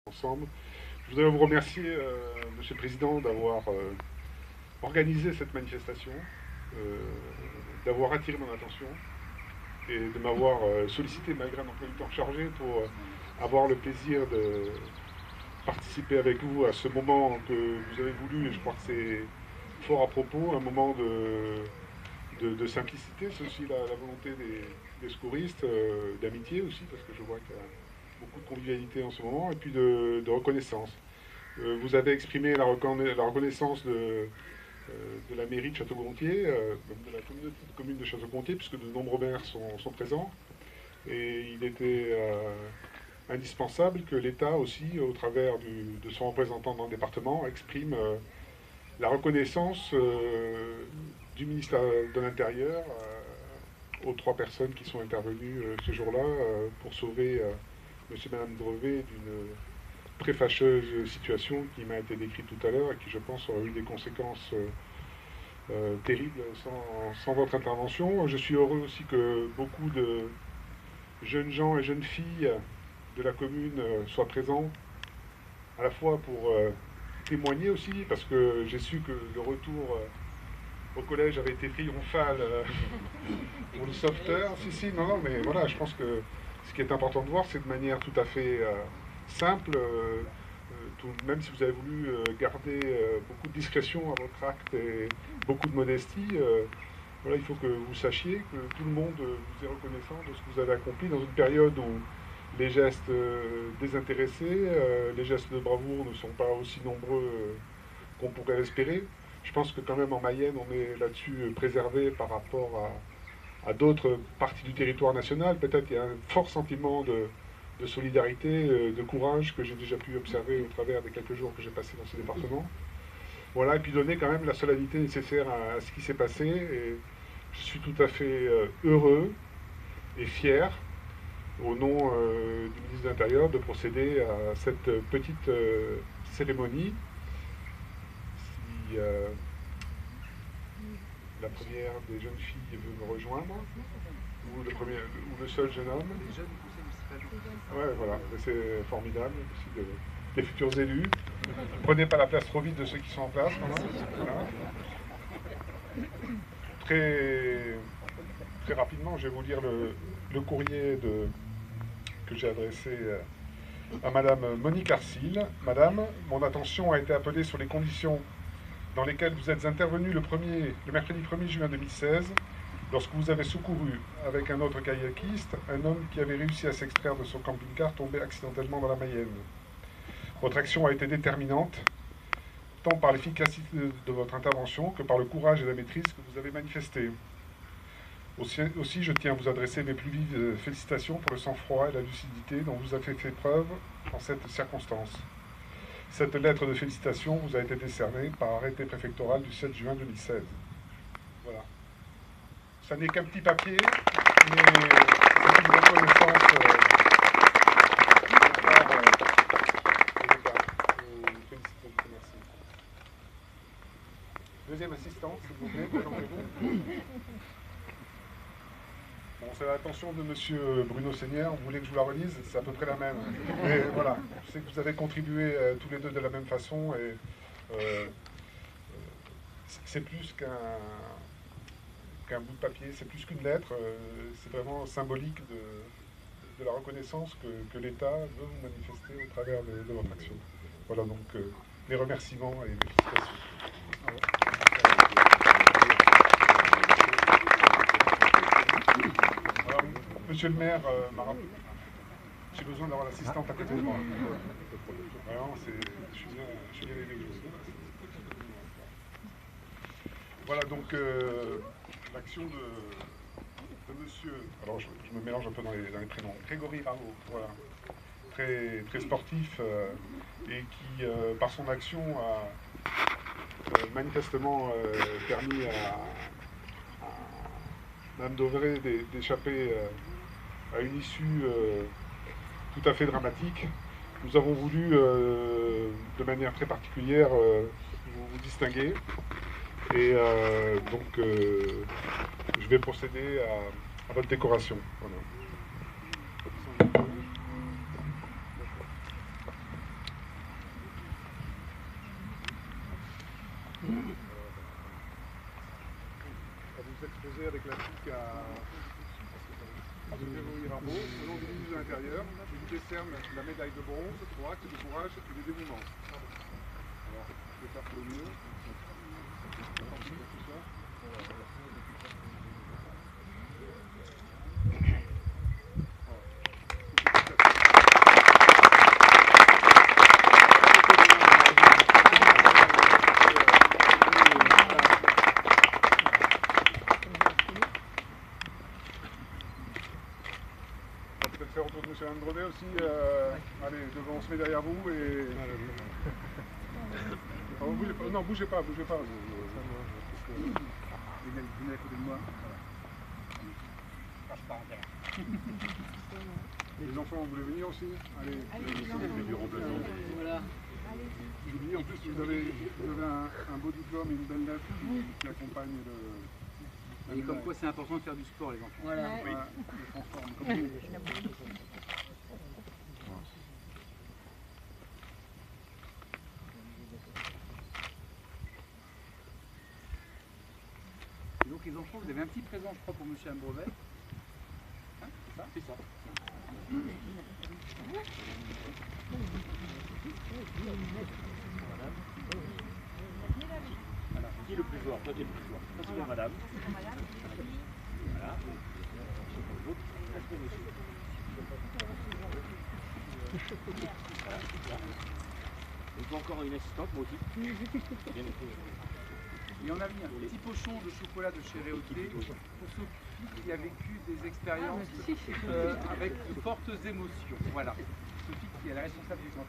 ensemble. Je voudrais vous remercier, Monsieur le Président, d'avoir organisé cette manifestation, d'avoir attiré mon attention et de m'avoir sollicité malgré un emploi du temps chargé pour avoir le plaisir de participer avec vous à ce moment que vous avez voulu, et je crois que c'est fort à propos, un moment de simplicité. C'est aussi la volonté des secouristes, d'amitié aussi, parce que je vois qu'il y a beaucoup de convivialité en ce moment, et puis de reconnaissance. Vous avez exprimé la reconnaissance de la mairie de Château-Gontier, de la communauté de communes de Château-Gontier, puisque de nombreux maires sont présents. Et il était indispensable que l'État aussi, au travers de son représentant dans le département, exprime la reconnaissance du ministère de l'Intérieur aux 3 personnes qui sont intervenues ce jour-là pour sauver monsieur et madame Drevet d'une très fâcheuse situation qui m'a été décrite tout à l'heure et qui, je pense, aurait eu des conséquences terribles sans votre intervention. Je suis heureux aussi que beaucoup de jeunes gens et jeunes filles de la commune soient présents, à la fois pour témoigner aussi, parce que j'ai su que le retour au collège avait été triomphal pour le sauveteur. Si, non, mais voilà, je pense que ce qui est important de voir, c'est de manière tout à fait simple, même si vous avez voulu garder beaucoup de discrétion à votre acte et beaucoup de modestie, voilà, il faut que vous sachiez que tout le monde vous est reconnaissant de ce que vous avez accompli dans une période où les gestes désintéressés, les gestes de bravoure ne sont pas aussi nombreux qu'on pourrait l'espérer. Je pense que quand même en Mayenne, on est là-dessus préservé par rapport à d'autres parties du territoire national. Peut-être qu'il y a un fort sentiment de solidarité, de courage que j'ai déjà pu observer au travers des quelques jours que j'ai passés dans ce département. Voilà, et puis donner quand même la solennité nécessaire à ce qui s'est passé. Et je suis tout à fait heureux et fier, au nom du ministre de l'Intérieur, de procéder à cette petite cérémonie. Si la première des jeunes filles veut me rejoindre, ou le seul jeune homme. Ouais, voilà, c'est formidable aussi des futurs élus. Prenez pas la place trop vite de ceux qui sont en place. Voilà. Très rapidement, je vais vous lire le courrier que j'ai adressé à Madame Monique Arcil. Madame, mon attention a été appelée sur les conditions dans lesquelles vous êtes intervenue le mercredi 1er juin 2016, lorsque vous avez secouru avec un autre kayakiste un homme qui avait réussi à s'extraire de son camping-car tombé accidentellement dans la Mayenne. Votre action a été déterminante, tant par l'efficacité de votre intervention que par le courage et la maîtrise que vous avez manifesté. Aussi, je tiens à vous adresser mes plus vives félicitations pour le sang-froid et la lucidité dont vous avez fait preuve en cette circonstance. Cette lettre de félicitations vous a été décernée par arrêté préfectoral du 7 juin 2016. Voilà. Ça n'est qu'un petit papier, mais c'est une reconnaissance de Merci. Deuxième assistant, s'il vous plaît, présentez-vous. Bon, c'est l'attention de monsieur Bruno Seigneur. Vous voulez que je vous la relise? C'est à peu près la même. Mais voilà, je sais que vous avez contribué tous les deux de la même façon et c'est plus qu'un bout de papier, c'est plus qu'une lettre. C'est vraiment symbolique de la reconnaissance que l'État veut vous manifester au travers de votre action. Voilà donc les remerciements et les félicitations. Alors, monsieur le maire, j'ai besoin d'avoir l'assistante à côté de moi. Vraiment, je suis bien aidé aujourd'hui. Voilà donc l'action de monsieur, alors je me mélange un peu dans les prénoms, Grégory Rameau, voilà, très sportif et qui, par son action, a manifestement permis à Mme Drevet d'échapper à une issue tout à fait dramatique. Nous avons voulu, de manière très particulière, vous distinguer. Et donc, je vais procéder à votre décoration. Voilà. exposé avec la pique à Véro Irabo, au nom du ministre de l'Intérieur. Je vous décerne la médaille de bronze pour acte de courage et de dévouement. Alors, je vais faire pour le mieux. Faire autour de M. Androdet aussi, allez, on se met derrière vous et... Oh, bougez pas, non, bougez pas. Venez à côté de moi. Les enfants, vous voulez venir aussi? Allez, voilà. Julie, en plus vous avez un beau diplôme et une belle lettre qui accompagne le... Et comme quoi c'est important de faire du sport les enfants. Voilà. Oui. Le transforme comme vous. Et donc les enfants, vous avez un petit présent je crois pour M. Ambrovet. Hein, c'est ça? C'est ça. Voilà. Qui est le plus fort? Toi tu es le plus fort. Ça c'est bien madame. Voilà. Il faut encore une assistante, moi aussi. Et on a mis un petit pochon de chocolat de chez Réauté pour Sophie qui a vécu des expériences avec de fortes émotions. Voilà. Sophie qui est la responsable du centre.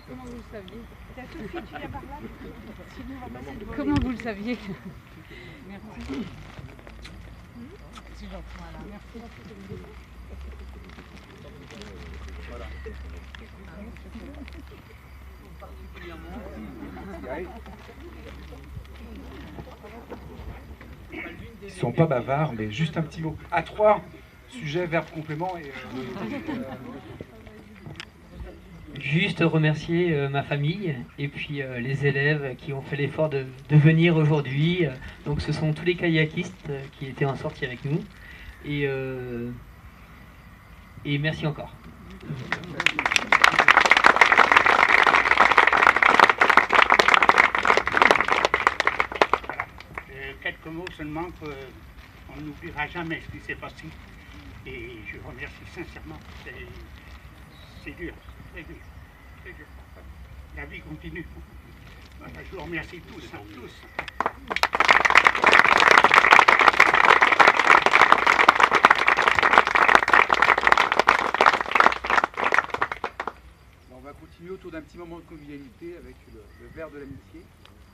Comment vous le saviez? Sophie, tu viens par là? Sinon, on va passer devant. Comment vous le saviez? Merci. C'est gentil. Voilà. Merci. Voilà. Ils sont pas bavards, mais juste un petit mot. À 3, sujet, verbe, complément et... Juste remercier ma famille et puis les élèves qui ont fait l'effort de venir aujourd'hui. Donc ce sont tous les kayakistes qui étaient en sortie avec nous. Et merci encore. Quelques mots seulement, on n'oubliera jamais ce qui s'est passé. Et je remercie sincèrement. C'est dur, c'est dur, c'est dur. La vie continue. Voilà, je vous remercie tous, hein, tous. On va continuer autour d'un petit moment de convivialité avec le verre de l'amitié,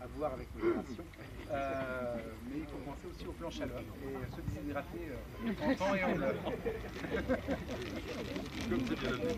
à boire avec modération. Mais il faut penser aussi au plan chaleur et se déshydrater en temps et en heure. Comme c'est bien noté.